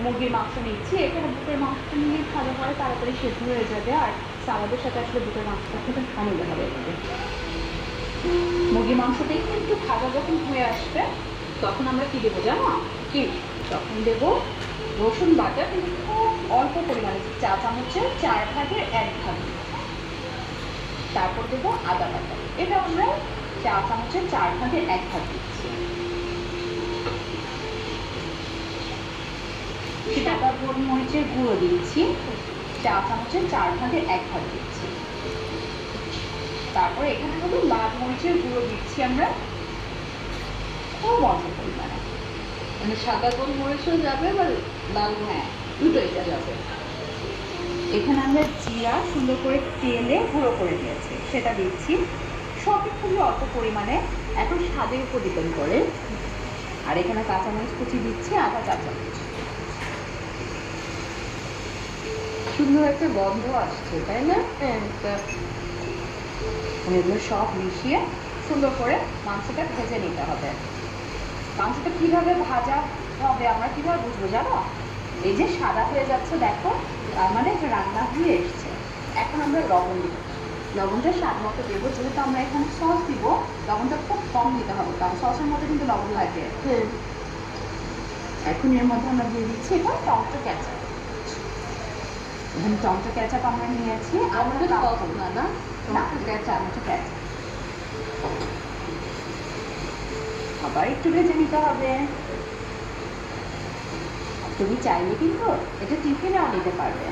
মুরগির মাংস নিচ্ছি। এখানে বুকের মাংসটা নিয়ে ভালো করে তাড়াতাড়ি সেদ্ধ হয়ে যাবে, আর সালাদের সাথে আসলে বুকের মাংসটা খেতে ভালো হবে। মুরগির মাংসটা একটু ভাজা যখন হয়ে আসবে তখন আমরা কি দেবো জানো? কি তখন দেবো রসুন বাটা, কিন্তু খুব অল্প পরিমাণে, 4 চামচের 4 ভাগের 1 ভাগ। তারপর দেবো আদা বাটা, এটা আমরা 4 চামচের 4 ভাগের 1 ভাগ দিচ্ছি। সাদা গোলমরিচের গুঁড়ো দিচ্ছি, 4 চামচের 4 ভাগের 1 ভাগ দিচ্ছি। তারপর এখানে হলো লাল মরিচের গুঁড়ো দিচ্ছি আমরা খুব অল্প পরিমাণে। মানে সাদা গোলমরিচও যাবে বা লাল? হ্যাঁ, দুটোই যাবে। এখানে আমরা জিরা সুন্দর করে তেলে গুঁড়ো করে নিয়েছি, সেটা দিচ্ছি। সবই খুবই অল্প পরিমাণে, এখন স্বাদের উপর ডিপেন্ড করে। আর এখানে কাঁচামরিচ কুচি দিচ্ছি, আধা চা চামচ। সুন্দর একটা গন্ধ আসছে, তাই না? হ্যাঁ, এগুলো সব মিশিয়ে সুন্দর করে মাংসটা ভেজে নিতে হবে। মাংসটা কিভাবে ভাজা হবে আমরা কিভাবে বুঝবো জানো? এই যে সাদা হয়ে যাচ্ছে দেখো, তার মানে রান্না হয়ে এসছে। এখন আমরা লবণ দিব, লবণটা স্বাদ মতো দেবো। যেহেতু আমরা এখানে সস দিব, লবণটা খুব কম দিতে হবে, কারণ সসের মধ্যে কিন্তু লবণ লাগে। এখন এর মধ্যে আমরা দিয়ে দিচ্ছি এখন টমেটো কেচাপ। এখানে টমেটো কেচাপ আমরা নিয়েছি, আমাদের সস না, না টমেটো কেচাপ। আবার একটু ভেজে নিতে হবে। তুমি চাইলে কিন্তু এটা টিফিনেও নিতে পারবে।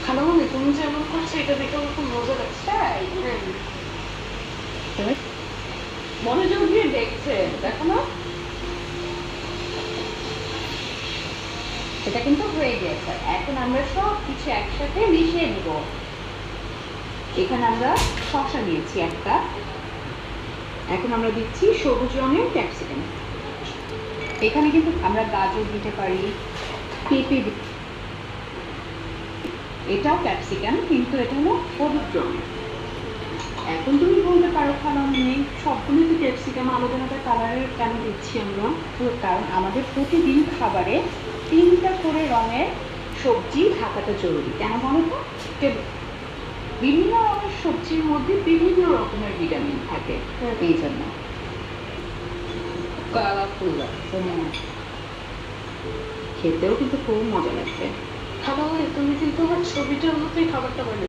খালামণি, তুমি যেমন করছো এটা দেখে আমার খুব মজা লাগছে। তাই তুমি মনোযোগ দিয়ে দেখছে, দেখো না? এটা কিন্তু হয়ে গেছে। এখন আমরা সব কিছু একসাথে মিশিয়ে নিব। এখানে আমরা শসা নিয়েছি একটা, এখন আমরা দিচ্ছি সবুজ রঙের ক্যাপসিকাম। এখানে কিন্তু আমরা গাজর দিতে পারি, পেঁপে, এটাও ক্যাপসিকাম, কিন্তু এটা হলো হলুদ রঙের। এখন তুমি বলতে পারো খালামণি সবগুলো তো ক্যাপসিকাম, আলাদা আলাদা কালারের কেন দিচ্ছি আমরা? কারণ আমাদের প্রতিদিন খাবারে 3টা করে রঙের সবজি থাকাটা জরুরি। কেন বলো তো? বিভিন্ন রঙের সবজির মধ্যে বিভিন্ন রকমের ভিটামিন থাকে, এই জন্য কালারফুল লাগছে। খেতেও কিন্তু খুব মজা লাগবে। খালামণি, তুমি কিন্তু আমার ছবিটার মতোই খাবারটা বানিয়েছো।